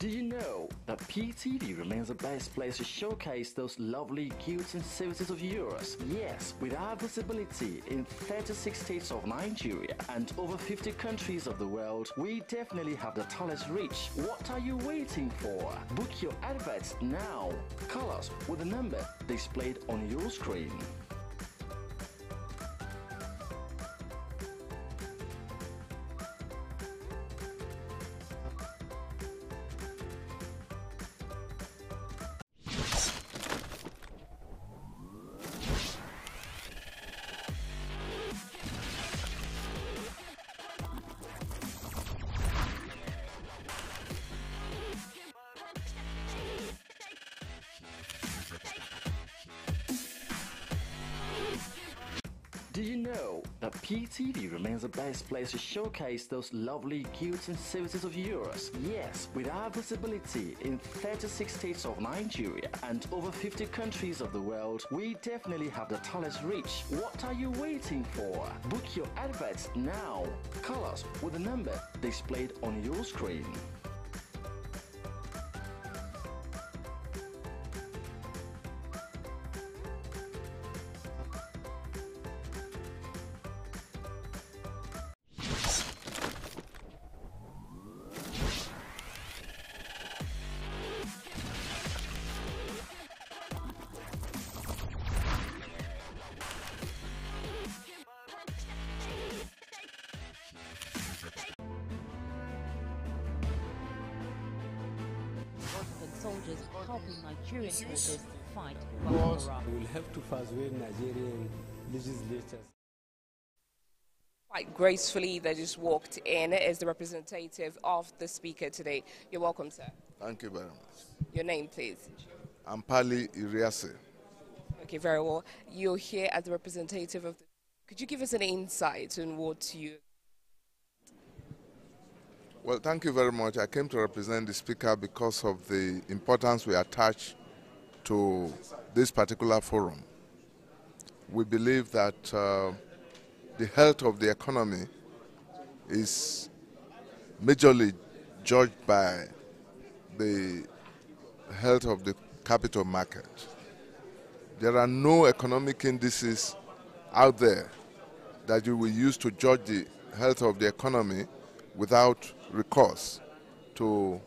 Do you know that PTV remains the best place to showcase those lovely goods and services of yours? Yes, with our visibility in 36 states of Nigeria and over 50 countries of the world, we definitely have the tallest reach. What are you waiting for? Book your adverts now. Call us with the number displayed on your screen. Do you know that PTV remains the best place to showcase those lovely goods and services of yours? Yes, with our visibility in 36 states of Nigeria and over 50 countries of the world, we definitely have the tallest reach. What are you waiting for? Book your adverts now. Call us with the number displayed on your screen. Soldiers helping Nigerian forces fight Boko Haram. We will have to persuade Nigerian legislators. Quite gracefully, they just walked in as the representative of the speaker today. You're welcome, sir. Thank you very much. Your name, please. I'm Pali Iriase. Okay, very well. You're here as the representative of the... Could you give us an insight on what you... Well, thank you very much. I came to represent the speaker because of the importance we attach to this particular forum. We believe that the health of the economy is majorly judged by the health of the capital market. There are no economic indices out there that you will use to judge the health of the economy without recourse to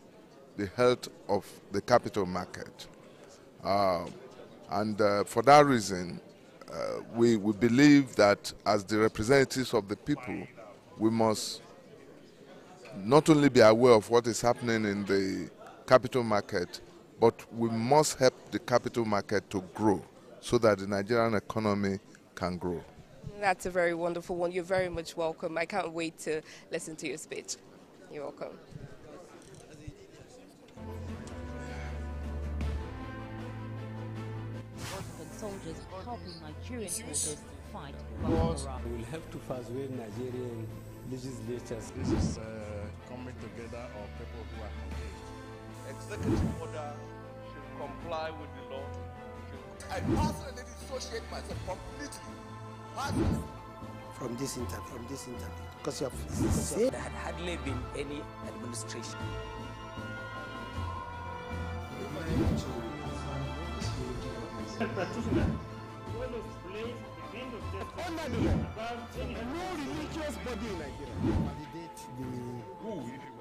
the health of the capital market. For that reason, we believe that as the representatives of the people, we must not only be aware of what is happening in the capital market, but we must help the capital market to grow so that the Nigerian economy can grow. That's a very wonderful one. You're very much welcome. I can't wait to listen to your speech. You're welcome. Soldiers helping Nigerian forces fight Boko Haram. We will have to persuade Nigerian legislators. This is coming together of people who are engaged. Executive order should comply with the law. I personally dissociate myself completely. Personally. From this interview, because you have said there had hardly been any administration. under the law, no religious body in Nigeria validate the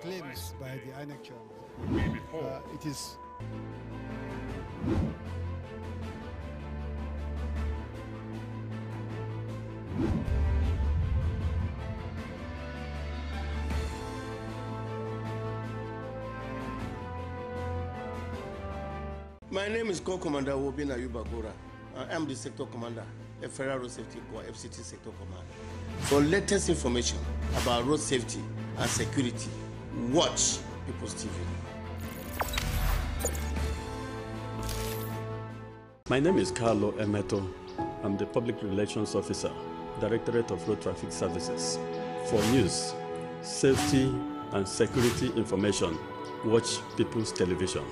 claims by the INEC chairman. It is. My name is Co-Commander Wobina Yubagora. I am the Sector Commander at Federal Road Safety Corps, FCT Sector Command. For latest information about road safety and security, watch People's TV. My name is Carlo Emeto. I'm the Public Relations Officer, Directorate of Road Traffic Services. For news, safety, and security information, watch People's Television.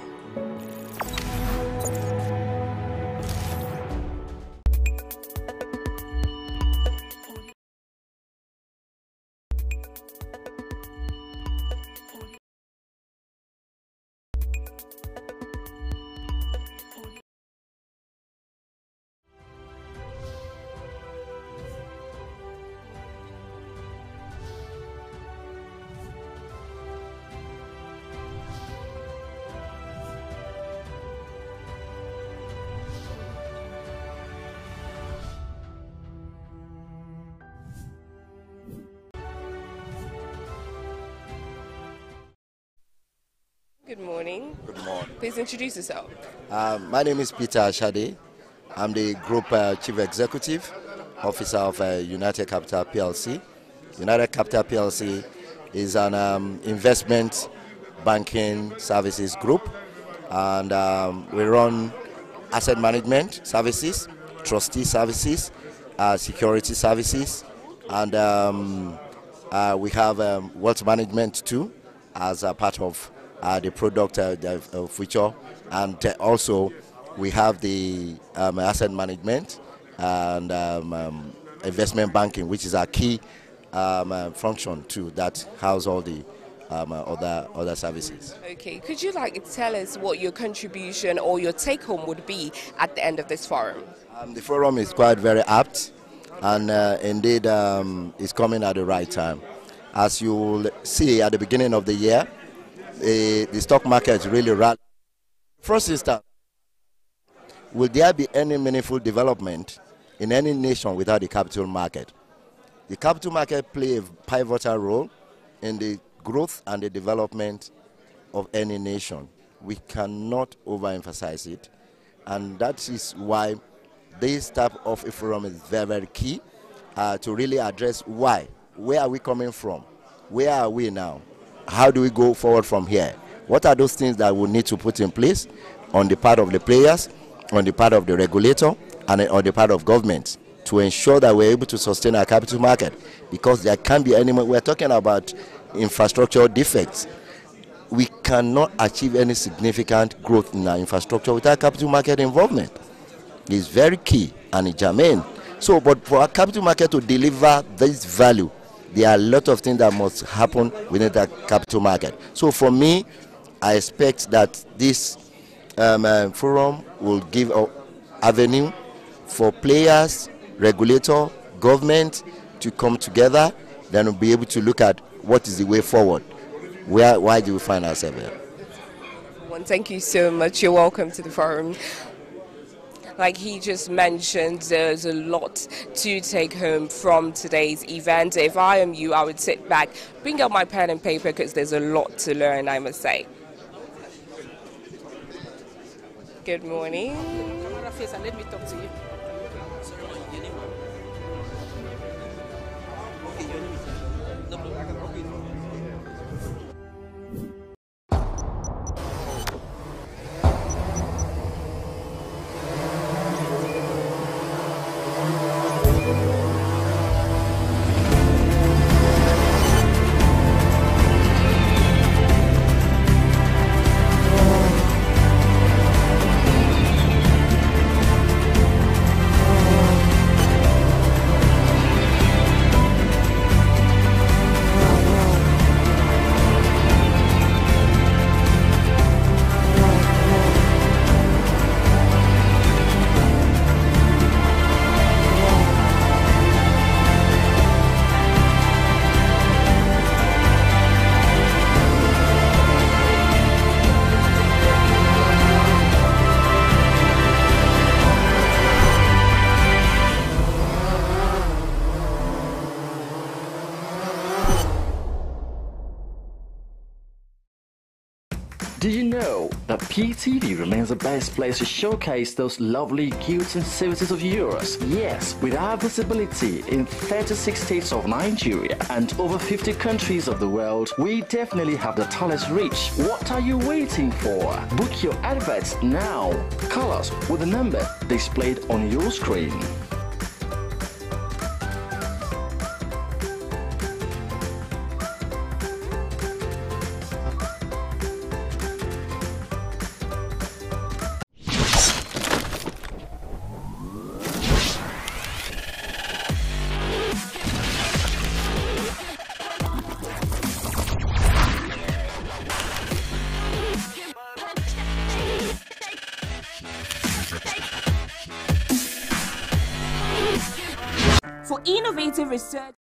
Good morning. Good morning. Please introduce yourself. My name is Peter Ashade. I'm the Group Chief Executive Officer of United Capital PLC. United Capital PLC is an investment banking services group, and we run asset management services, trustee services, security services, and we have wealth management too as a part of the product feature, and also we have the asset management and investment banking, which is our key function too, that house all the other services. Okay, could you tell us what your contribution or your take home would be at the end of this forum? The forum is quite very apt, and indeed it's coming at the right time. As you will see at the beginning of the year, the stock market really ran. First instance, will there be any meaningful development in any nation without the capital market? The capital market plays a pivotal role in the growth and the development of any nation. We cannot overemphasize it, and that is why this type of a forum is very, very key to really address why. Where are we coming from? Where are we now? How do we go forward from here? What are those things that we need to put in place on the part of the players, on the part of the regulator, and on the part of government to ensure that we're able to sustain our capital market? Because there can't be any more. We're talking about infrastructure defects. We cannot achieve any significant growth in our infrastructure without capital market involvement. It's very key and it's germane. So, but for our capital market to deliver this value, there are a lot of things that must happen within that capital market. So for me, I expect that this forum will give an avenue for players, regulator, government to come together. Then we'll be able to look at what is the way forward. Why do we find ourselves here? Thank you so much. You're welcome to the forum. Like he just mentioned, there's a lot to take home from today's event. If I am you, I would sit back, bring out my pen and paper, because there's a lot to learn, I must say. Good morning. Let me talk to you. Did you know that PTV remains the best place to showcase those lovely goods and services of yours? Yes, with our visibility in 36 states of Nigeria and over 50 countries of the world, we definitely have the tallest reach. What are you waiting for? Book your adverts now. Call us with the number displayed on your screen. For innovative research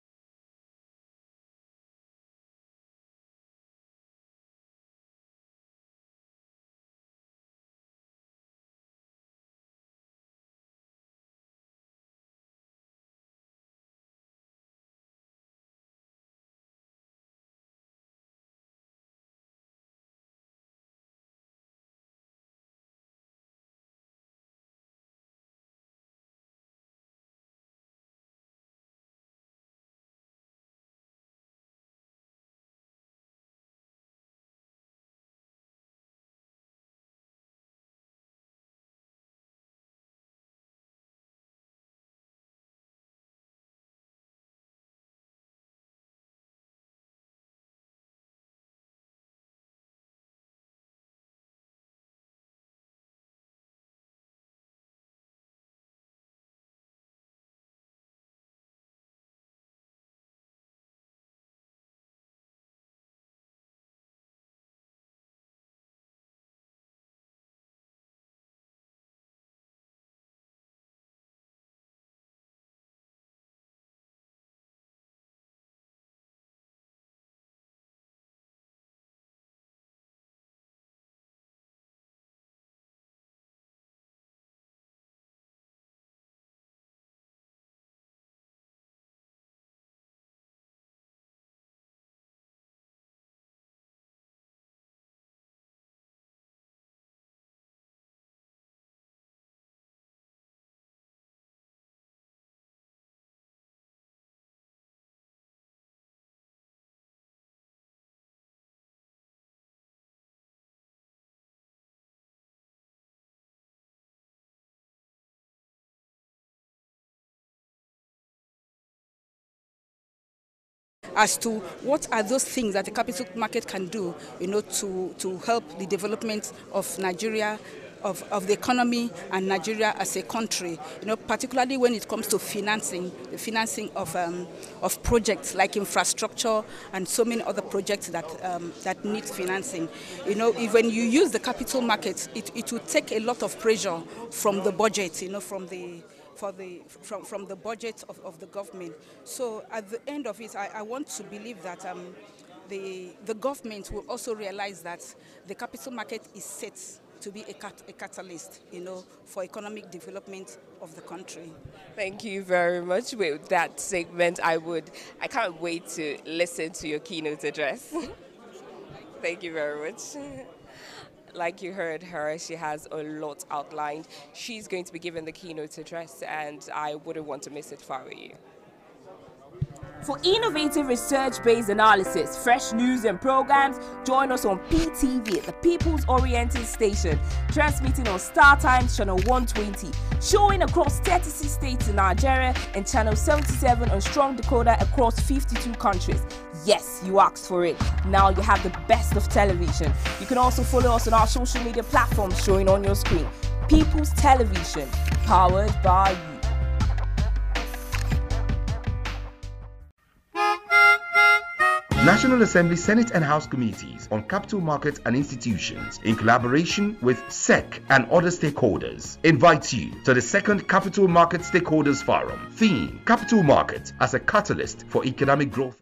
as to what are those things that the capital market can do, to help the development of Nigeria, of the economy and Nigeria as a country, particularly when it comes to financing, the financing of projects like infrastructure and so many other projects that need financing. When you use the capital market, it will take a lot of pressure from the budget, from the budget of the government. So at the end of it, I want to believe that the government will also realize that the capital market is set to be a catalyst, for economic development of the country. Thank you very much. With that segment, I can't wait to listen to your keynote address. Thank you very much. Like you heard her, she has a lot outlined. She's going to be giving the keynote address, and I wouldn't want to miss it if I were you. For innovative research-based analysis, fresh news and programs, join us on PTV, the People's Oriented Station, transmitting on Star Times Channel 120, showing across 36 states in Nigeria, and Channel 77 on Strong Decoder across 52 countries. Yes, you asked for it. Now you have the best of television. You can also follow us on our social media platforms showing on your screen. People's Television, powered by you. National Assembly Senate and House Committees on Capital Markets and Institutions, in collaboration with SEC and other stakeholders, invites you to the second Capital Market Stakeholders Forum. Theme: Capital Markets as a Catalyst for Economic Growth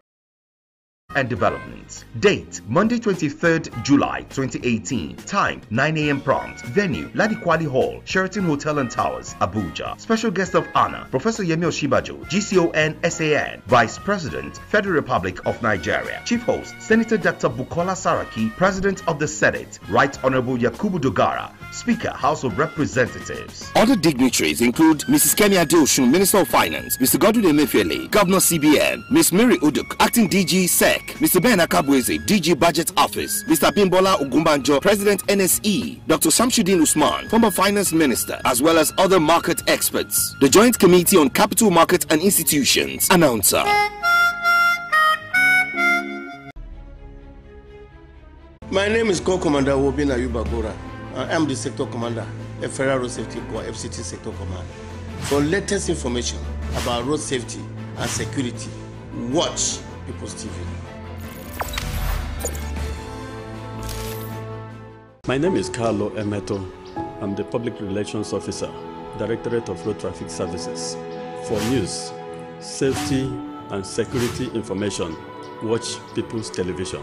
and Development. Date: Monday 23rd July 2018. Time: 9 a.m. prompt. Venue: Ladikwali Hall, Sheraton Hotel and Towers, Abuja. Special guest of honor: Professor Yemi Oshibajo, GCON SAN, Vice President, Federal Republic of Nigeria. Chief host: Senator Dr. Bukola Saraki, President of the Senate. Right Honorable Yakubu Dogara, Speaker, House of Representatives. Other dignitaries include Mrs. Kemi Adeosun, Minister of Finance, Mr. Godwin Emefiele, Governor CBN, Ms. Mary Uduk, Acting DG SEC, Mr. Ben Akabweze, DG Budget Office, Mr. Bimbola Ogumbanjo, President NSE, Dr. Shamsuddin Usman, former Finance Minister, as well as other market experts. The Joint Committee on Capital Markets and Institutions. Announcer. My name is Co-Commander Wobin Ayubagora. I am the Sector Commander at Federal Road Safety Corps, FCT Sector Command. For latest information about road safety and security, watch People's TV. My name is Carlo Emeto. I'm the Public Relations Officer, Directorate of Road Traffic Services. For news, safety, and security information, watch People's Television.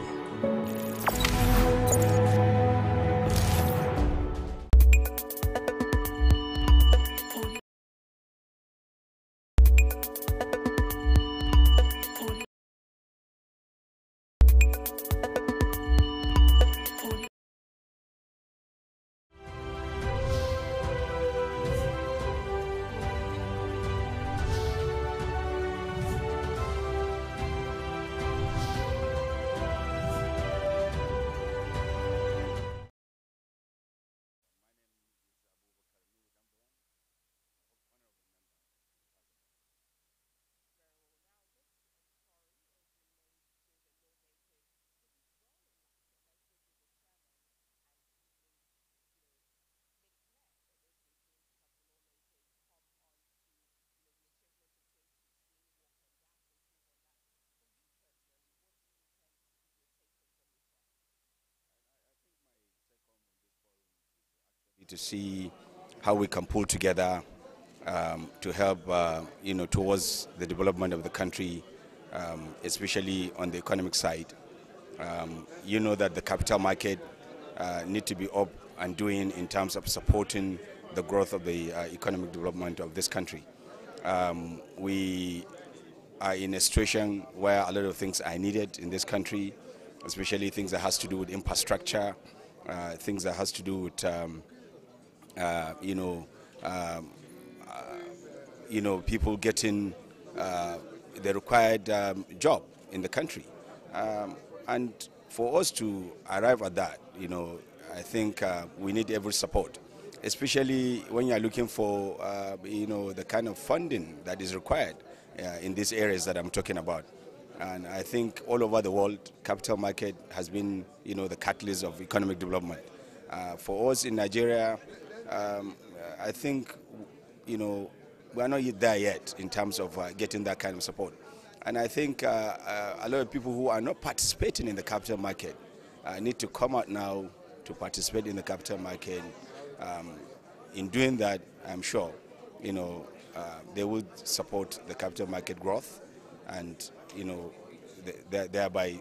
To see how we can pull together to help, towards the development of the country, especially on the economic side. You know that the capital market need to be up and doing in terms of supporting the growth of the economic development of this country. We are in a situation where a lot of things are needed in this country, especially things that has to do with infrastructure, things that has to do with people getting the required job in the country. And for us to arrive at that, I think we need every support, especially when you're looking for, the kind of funding that is required in these areas that I'm talking about. And I think all over the world, capital market has been, the catalyst of economic development. For us in Nigeria, I think, we are not yet there yet in terms of getting that kind of support. And I think a lot of people who are not participating in the capital market need to come out now to participate in the capital market. In doing that, I'm sure, they would support the capital market growth and, thereby,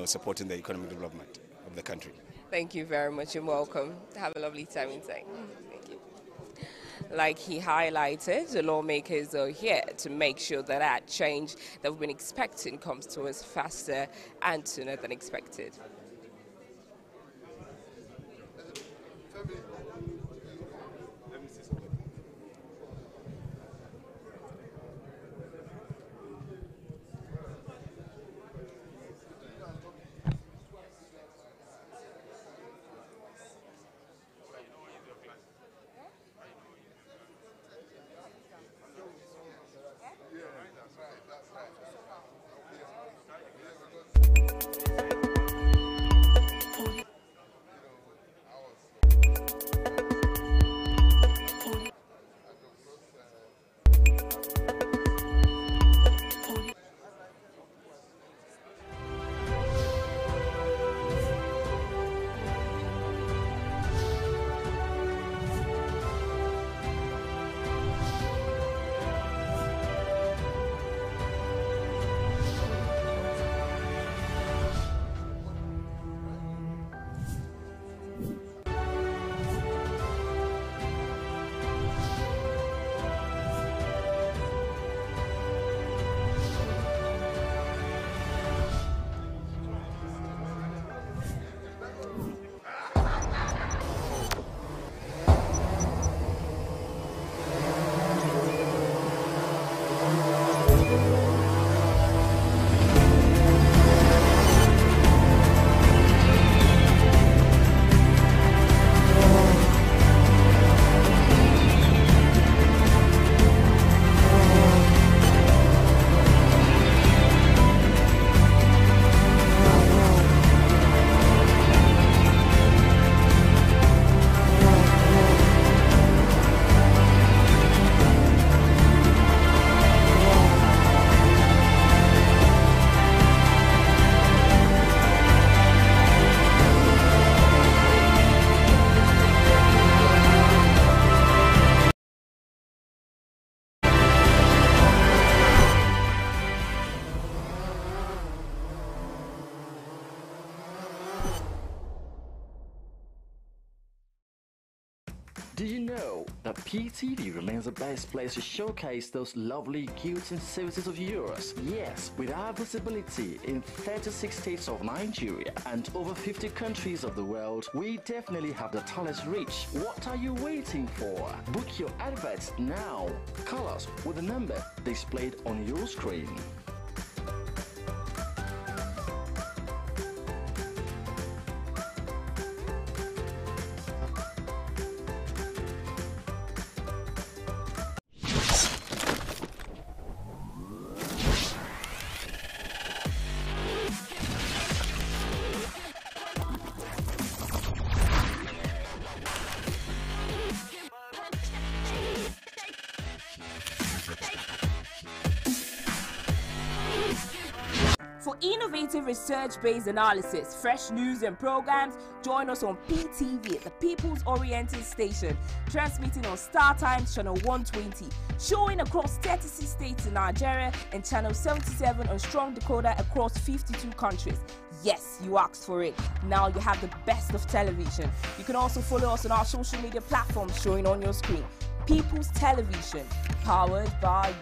supporting the economic development of the country. Thank you very much and welcome. Have a lovely time in Tech. Thank you. Like he highlighted, the lawmakers are here to make sure that change that we've been expecting comes to us faster and sooner than expected. Did you know that PTV remains the best place to showcase those lovely goods and services of yours? Yes, with our visibility in 36 states of Nigeria and over 50 countries of the world, we definitely have the talent reach. What are you waiting for? Book your adverts now. Call us with the number displayed on your screen. For innovative research-based analysis, fresh news and programs, join us on PTV, the People's Oriented Station, transmitting on Star Times Channel 120, showing across 36 states in Nigeria and Channel 77 on Strong Decoder across 52 countries. Yes, you asked for it. Now you have the best of television. You can also follow us on our social media platforms showing on your screen. People's Television, powered by you.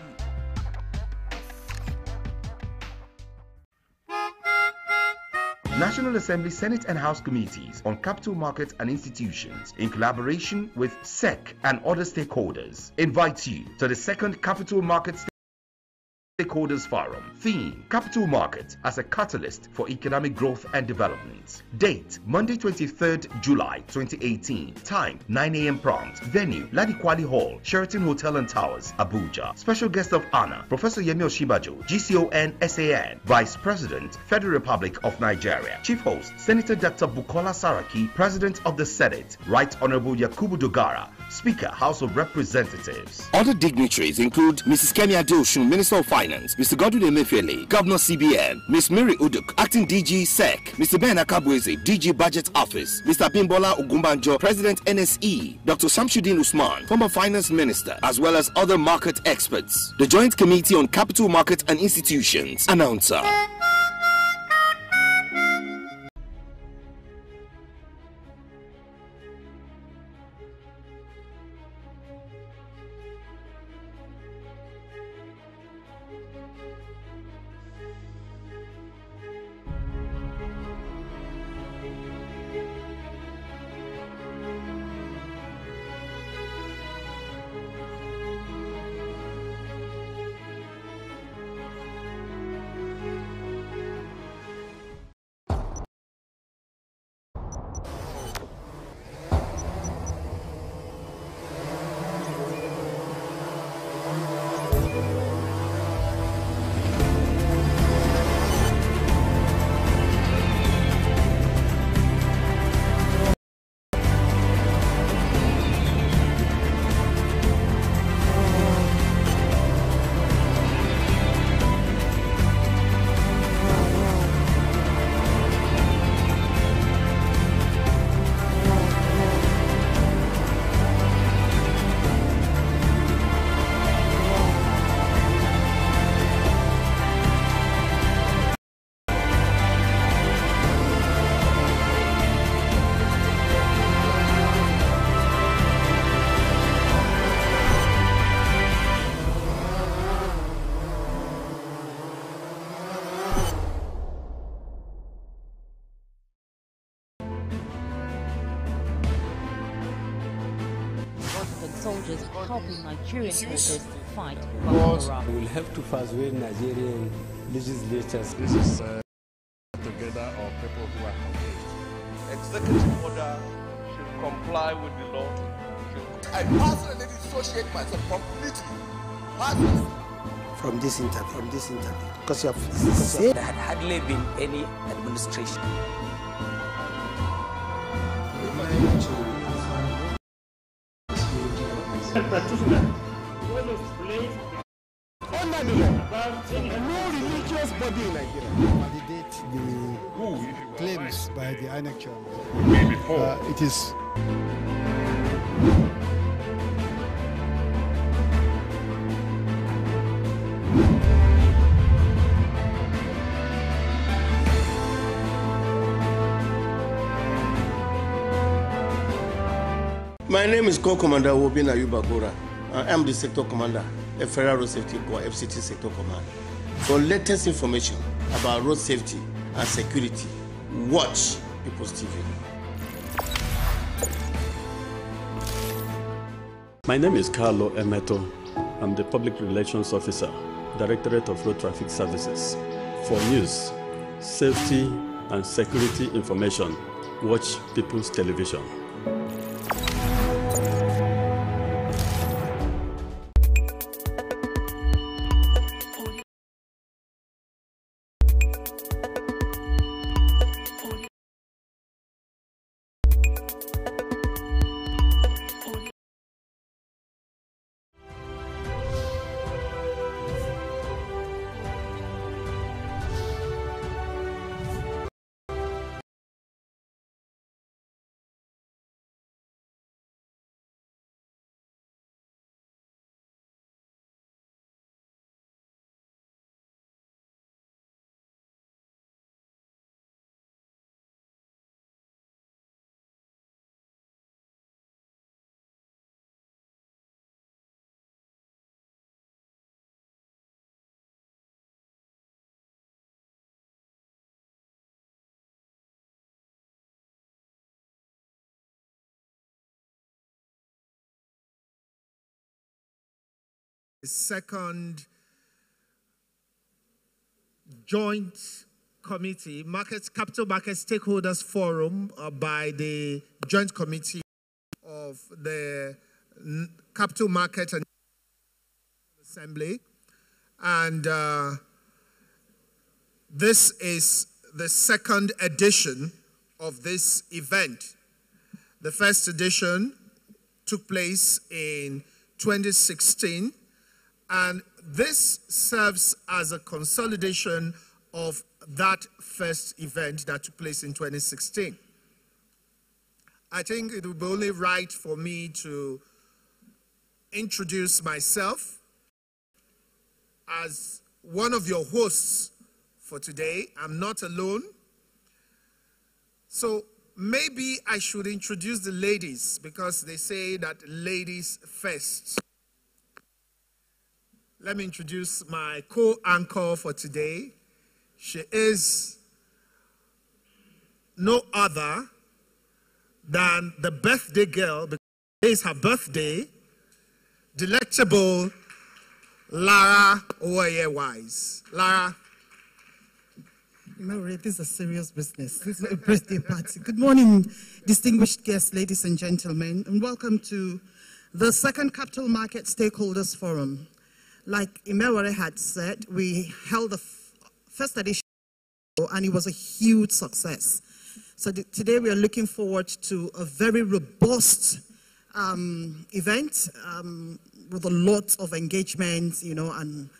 National Assembly Senate and House Committees on Capital Markets and Institutions, in collaboration with SEC and other stakeholders, invite you to the second Capital Markets Stakeholders Forum. Theme: Capital Market as a catalyst for economic growth and development. Date: Monday 23rd July 2018. Time: 9 a.m. prompt. Venue: Ladikwali Hall, Sheraton Hotel and Towers, Abuja. Special guest of honor: Professor Yemi Oshibajo, GCON SAN, Vice President, Federal Republic of Nigeria. Chief host: Senator Dr. Bukola Saraki, President of the Senate. Right Honorable Yakubu Dogara, Speaker, House of Representatives. Other dignitaries include Mrs. Kemi Adeosun, Minister of Finance, Mr. Godwin Emefiele, Governor CBN, Ms. Mary Uduk, Acting DG SEC, Mr. Ben Akabweze, DG Budget Office, Mr. Bimbola Ogumbanjo, President NSE, Dr. Shamsuddin Usman, former Finance Minister, as well as other market experts. The Joint Committee on Capital Markets and Institutions. Announcer. soldiers helping Nigerian forces fight Boko Haram. We will have to persuade Nigerian legislatures. This is together of people who are confused. Executive order should comply with the law. I personally dissociate myself completely. Personally. From this interview, because you have said there had hardly been any administration. Under the law, no religious body in Nigeria validate the claims by the INEC chairman. It is. My name is Co-Commander Wobin Ayubagora. I am the Sector Commander at Federal Road Safety Corps, FCT Sector Command. For latest information about road safety and security, watch People's TV. My name is Carlo Emeto. I'm the Public Relations Officer, Directorate of Road Traffic Services. For news, safety, and security information, watch People's Television. Second joint committee, Capital Market Stakeholders Forum, by the Joint Committee of the Capital Market and Assembly. And this is the second edition of this event. The first edition took place in 2016, and this serves as a consolidation of that first event that took place in 2016. I think it would be only right for me to introduce myself as one of your hosts for today. I'm not alone. So maybe I should introduce the ladies, because they say that ladies first. Let me introduce my co-anchor for today. She is no other than the birthday girl, because today is her birthday, delectable Lara Owoye-Wise. Lara. No, this is a serious business. This is a birthday party. Good morning, distinguished guests, ladies and gentlemen, and welcome to the second Capital Market Stakeholders Forum. Like Imewere had said, we held the first edition and it was a huge success. So today we are looking forward to a very robust event with a lot of engagement, and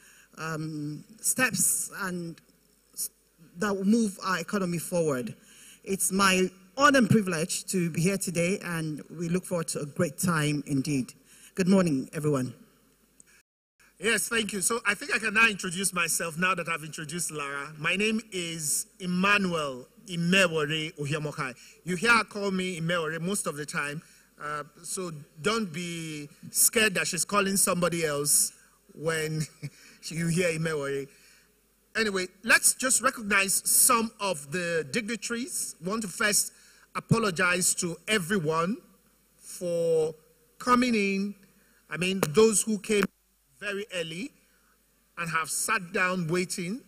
steps and that will move our economy forward. It's my honor and privilege to be here today, and we look forward to a great time indeed. Good morning, everyone. Yes, thank you. So I think I can now introduce myself now that I've introduced Lara. My name is Emmanuel Imewere Ohiemokai. You hear her call me Imewere most of the time, so don't be scared that she's calling somebody else when you hear Imewere. Anyway, let's just recognize some of the dignitaries. I want to first apologize to everyone for coming in. I mean, those who came very early and have sat down waiting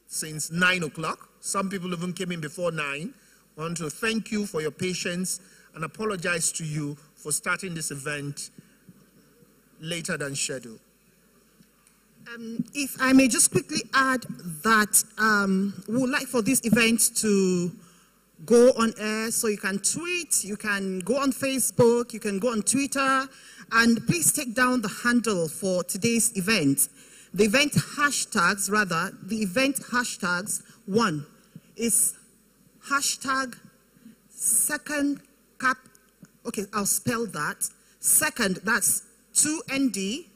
since 9 o'clock. Some people even came in before 9. I want to thank you for your patience and apologize to you for starting this event later than scheduled. If I may just quickly add that we would like for this event to go on air, so you can tweet, you can go on Facebook, you can go on Twitter, and please take down the handle for today's event. The event hashtags, one is hashtag second cap, okay, I'll spell that. Second, that's 2ND.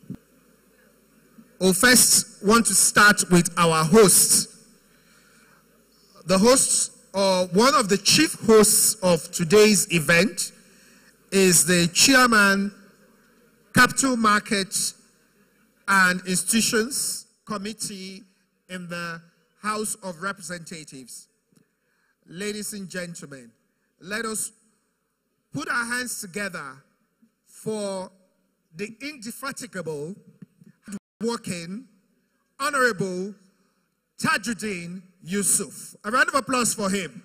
We'll first want to start with our hosts. The hosts, or one of the chief hosts of today's event, is the chairman, Capital Markets and Institutions Committee in the House of Representatives. Ladies and gentlemen, let us put our hands together for the indefatigable, working, Honorable Tajuddin Yusuf. A round of applause for him.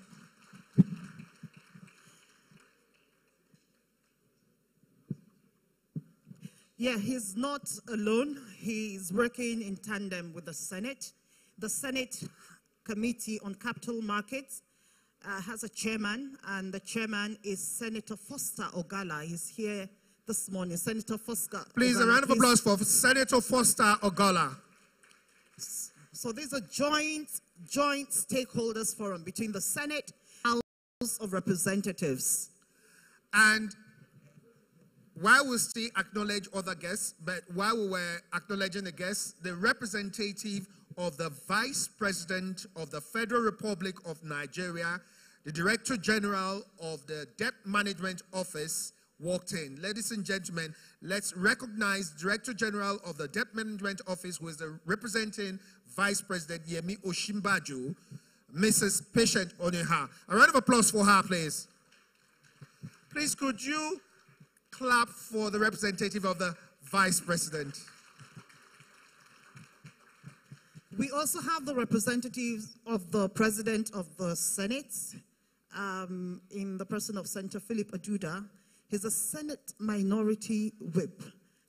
Yeah, he's not alone. He's working in tandem with the Senate. The Senate Committee on Capital Markets has a chairman, and the chairman is Senator Foster Ogala. He's here this morning. Senator Foster. Please, Ogala, a round of applause for Senator Foster Ogala. So there's a joint stakeholders forum between the Senate and House of Representatives. And while we still acknowledge other guests, but while we were acknowledging the guests, the representative of the Vice President of the Federal Republic of Nigeria, the Director General of the Debt Management Office, walked in. Ladies and gentlemen, let's recognize Director General of the Debt Management Office, who is the representing Vice President Yemi Oshimbaju, Mrs. Patient Oniha. A round of applause for her, please. Please, could you clap for the representative of the Vice President? We also have the representatives of the President of the Senate in the person of Senator Philip Aduda. He's a Senate Minority Whip.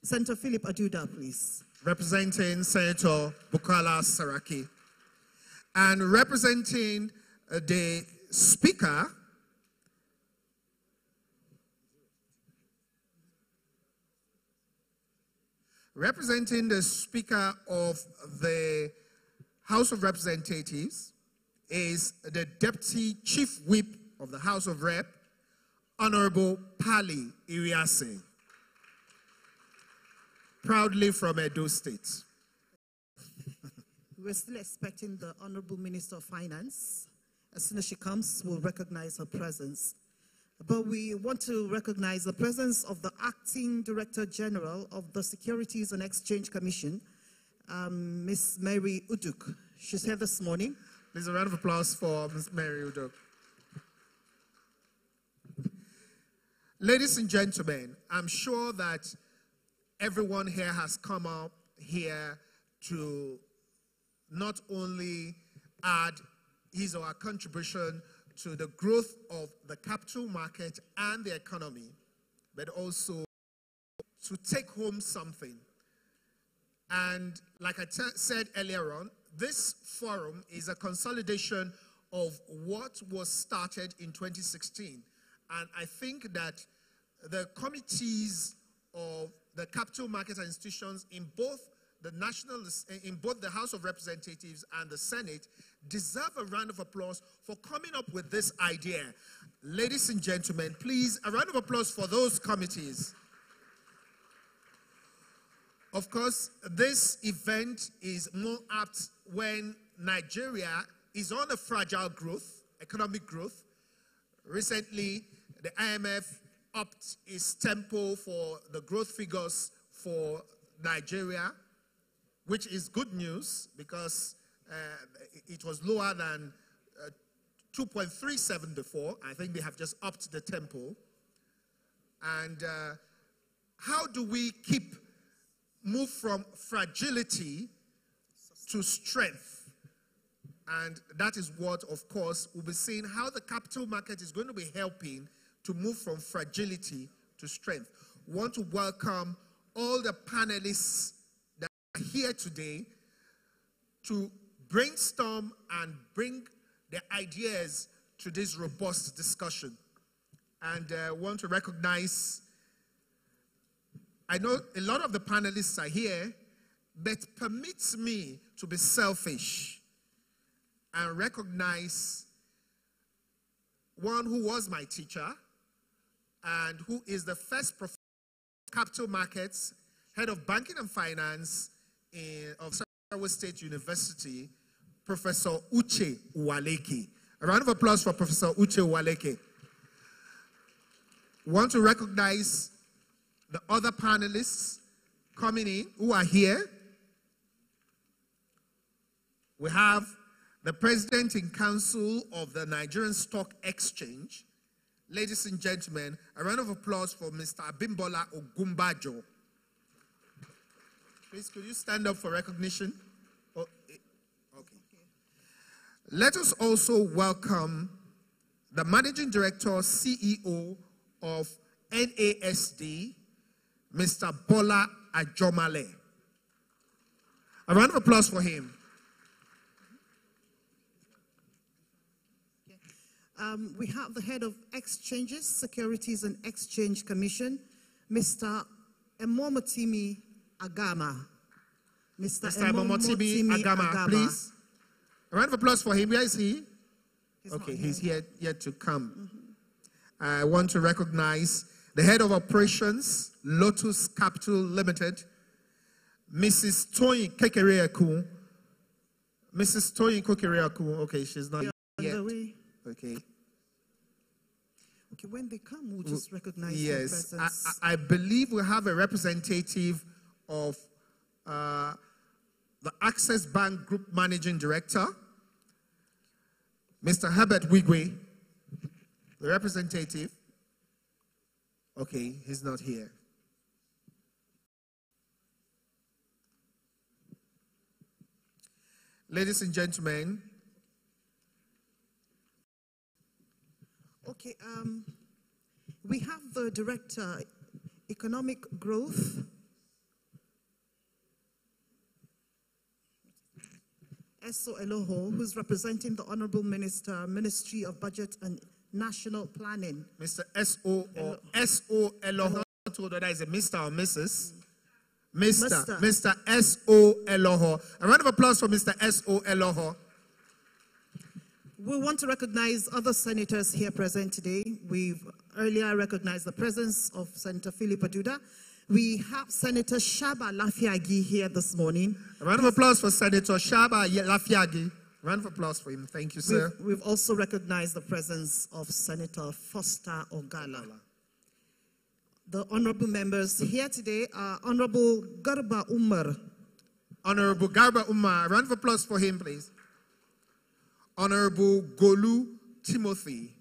Senator Philip Aduda, please. Representing Senator Bukola Saraki. And representing the Speaker, representing the Speaker of the House of Representatives is the Deputy Chief Whip of the House of Rep, Honorable Pali Iriase, proudly from Edo State. We're still expecting the Honorable Minister of Finance. As soon as she comes, we'll recognize her presence. But we want to recognize the presence of the Acting Director General of the Securities and Exchange Commission, Ms. Mary Uduk. She's here this morning. Please a round of applause for Ms. Mary Uduk. Ladies and gentlemen, I'm sure that everyone here has come up here to not only add his or her contribution to the growth of the capital market and the economy, but also to take home something. And like I said earlier on, this forum is a consolidation of what was started in 2016. And I think that the committees of the capital market institutions in both the House of Representatives and the Senate deserve a round of applause for coming up with this idea. Ladies and gentlemen, please, a round of applause for those committees. Of course, this event is more apt when Nigeria is on a fragile growth, economic growth. Recently, the IMF upped its tempo for the growth figures for Nigeria, which is good news because it was lower than 2.37 before. I think they have just upped the tempo. And how do we move from fragility to strength? And that is what, of course, we'll be seeing how the capital market is going to be helping to move from fragility to strength. We want to welcome all the panelists that are here today to brainstorm and bring their ideas to this robust discussion. And I want to recognize, I know a lot of the panelists are here, but permits me to be selfish and recognize one who was my teacher and who is the first professor of capital markets, head of banking and finance of Sarawa State University, Professor Uche Uwaleke. A round of applause for Professor Uche Uwaleke. We want to recognize the other panelists coming in who are here. We have the President in Council of the Nigerian Stock Exchange. Ladies and gentlemen, a round of applause for Mr. Abimbola Ogumbajo. Please, could you stand up for recognition? Oh, okay. Let us also welcome the Managing Director, CEO of NASD, Mr. Bola Ajomale. A round of applause for him. We have the head of Exchanges, Securities and Exchange Commission, Mr. Emomotimi Agama. Mr. Emomotimi Agama, please. A round of applause for him. Where is he? He's here yet to come. I want to recognize the head of operations, Lotus Capital Limited, Mrs. Toyin Kekereaku. Mrs. Toyin Kekereaku. Okay, she's not yet. Okay. Okay, when they come, we'll just recognize their presence. Yes, I believe we have a representative of the Access Bank Group Managing Director, Mr. Herbert Wigwe, the representative. Okay, he's not here. Ladies and gentlemen. Okay, we have the Director, Economic Growth, Eso Eloho, who's representing the Honorable Minister, Ministry of Budget and National Planning. Mr. S.O. or S.O. Eloho, whether that is a Mr. or Mrs. Mr. S.O. Eloho. A round of applause for Mr. S.O. Eloho. We want to recognize other senators here present today. We've earlier recognized the presence of Senator Philip Aduda. We have Senator Shaba Lafiagi here this morning. A round of applause for Senator Shaba Lafiagi. Round of applause for him. Thank you, sir. We've also recognized the presence of Senator Foster Ogala. The honorable members here today are Honorable Garba Umar. Honorable Garba Umar. A round of applause for him, please. Honorable Golu Timothy.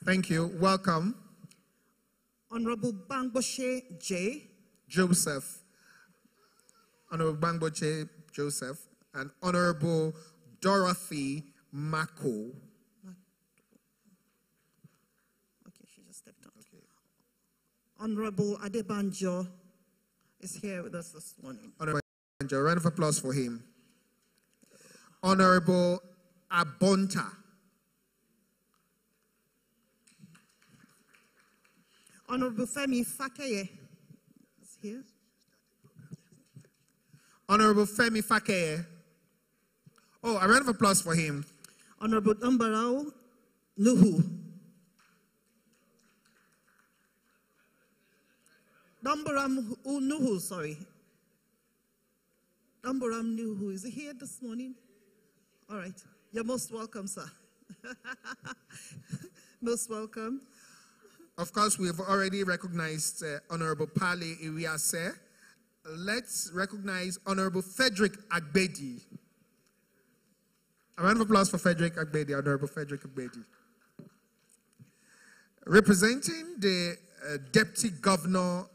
Thank you. Welcome. Honorable Bangboshe J. Joseph. Honorable Bangboshe Joseph. And Honorable Dorothy Mako. Okay, she just stepped out. Okay. Honorable Adebanjo is here with us this morning. Honorable Adebanjo, a round of applause for him. Honorable Abonta. Honorable Femi Fakeye is here. Honorable Femi Fakeye. Oh, a round of applause for him. Honorable Dambarao Nuhu. Dambaram Nuhu, sorry. Dambaram Nuhu, is he here this morning? All right. You're most welcome, sir. Most welcome. Of course, we have already recognized Honorable Pale Iriase. Let's recognize Honorable Frederick Agbedi. A round of applause for Frederick Agbedi, Honorable Frederick Agbedi. Representing the Deputy Governor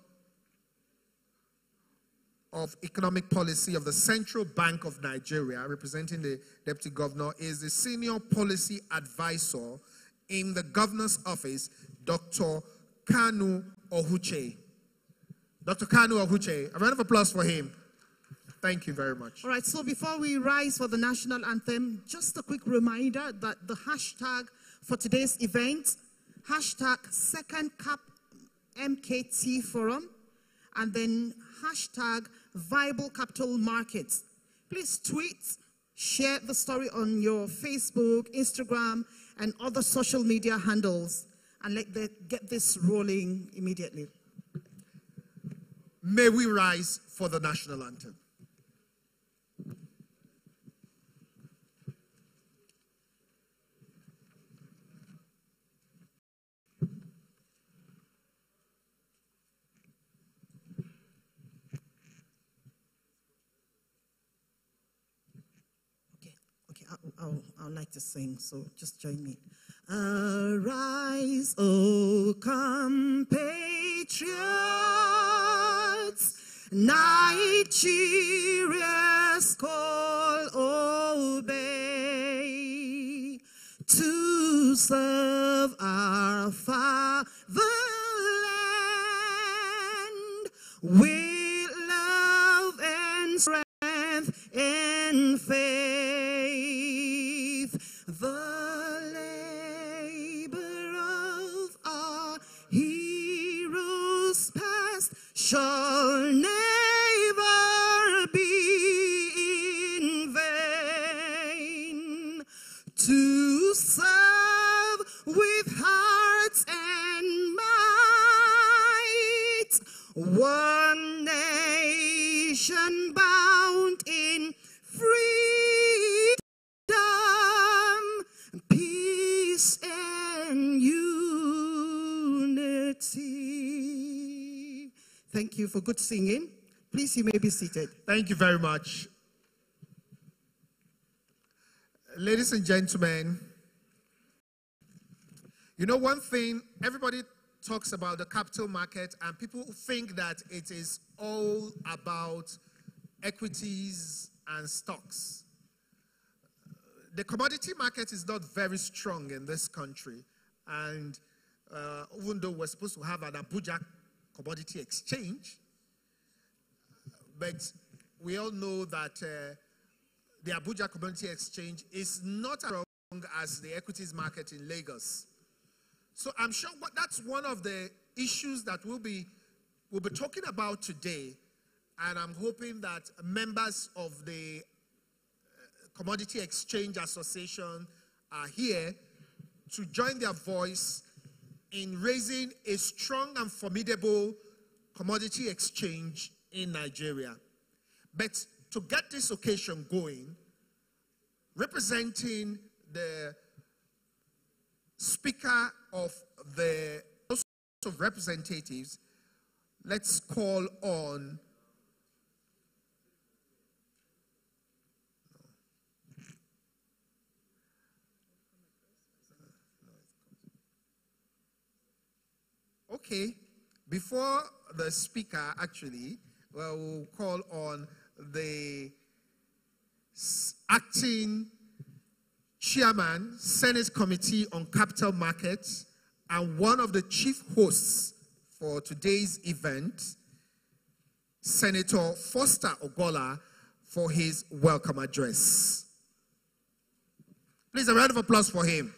of Economic Policy of the Central Bank of Nigeria, representing the Deputy Governor, is the Senior Policy Advisor in the Governor's Office, Dr. Kanu Ohuche. Dr. Kanu Ohuche, a round of applause for him. Thank you very much. All right, so before we rise for the national anthem, just a quick reminder that the hashtag for today's event, hashtag Second Cap MKT Forum, and then hashtag Viable Capital Markets. Please tweet, share the story on your Facebook, Instagram, and other social media handles, and get this rolling immediately. May we rise for the national anthem. I'd like to sing, so just join me. Arise, O compatriots, Nigeria's call obey, to serve our fatherland with love and strength and faith. The labor of our heroes past shall never be in vain. To serve with hearts and might, one nation bound in freedom, peace and unity. Thank you for good singing. Please, you may be seated. Thank you very much. Ladies and gentlemen, you know one thing, everybody talks about the capital market and people think that it is all about equities and stocks. The commodity market is not very strong in this country, and even though we're supposed to have an Abuja commodity exchange, but we all know that the Abuja Commodity Exchange is not as strong as the equities market in Lagos. So I'm sure that's one of the issues that we'll be talking about today, and I'm hoping that members of the Commodity Exchange Association are here to join their voice in raising a strong and formidable commodity exchange in Nigeria. But to get this occasion going, representing the Speaker of the House of Representatives, let's call on okay, before the Speaker, actually, we'll call on the acting chairman, Senate Committee on Capital Markets, and one of the chief hosts for today's event, Senator Foster Ogola, for his welcome address. Please, a round of applause for him.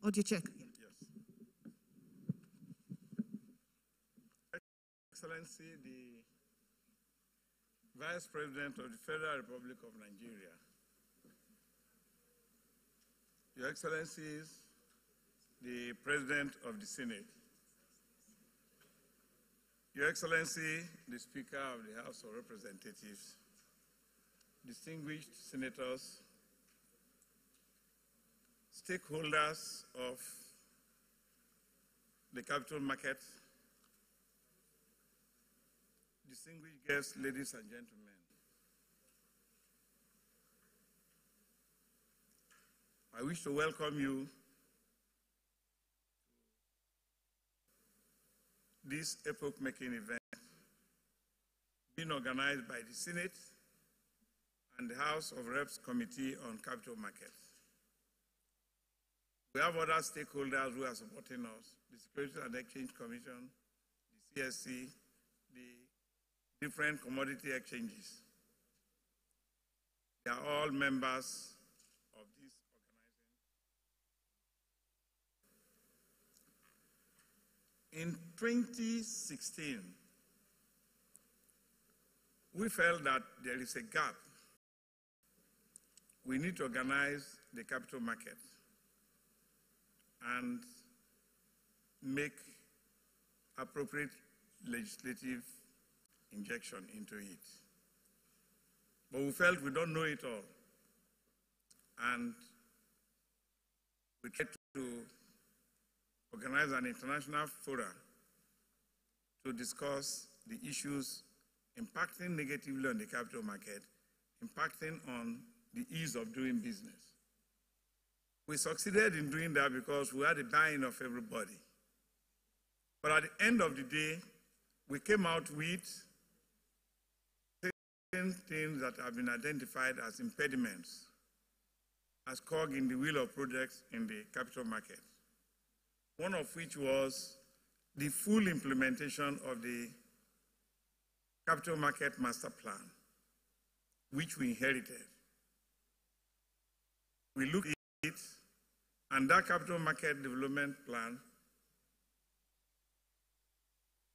Audio check. Yes. Excellency, the Vice President of the Federal Republic of Nigeria, Your Excellencies, the President of the Senate, Your Excellency, the Speaker of the House of Representatives, distinguished senators, stakeholders of the capital market, distinguished guests, ladies and gentlemen. I wish to welcome you to this epoch-making event being organized by the Senate and the House of Reps Committee on Capital Markets. We have other stakeholders who are supporting us, the Securities and Exchange Commission, the CSC, the different commodity exchanges. They are all members of this organization. In 2016, we felt that there is a gap. We need to organize the capital market and make appropriate legislative injection into it. But we felt we don't know it all. And we tried to organize an international forum to discuss the issues impacting negatively on the capital market, impacting on the ease of doing business. We succeeded in doing that because we had the buy-in of everybody. But at the end of the day, we came out with certain things that have been identified as impediments, as cog in the wheel of projects in the capital market. One of which was the full implementation of the Capital Market Master Plan, which we inherited. We looked at it, and that Capital Market Development Plan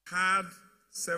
had several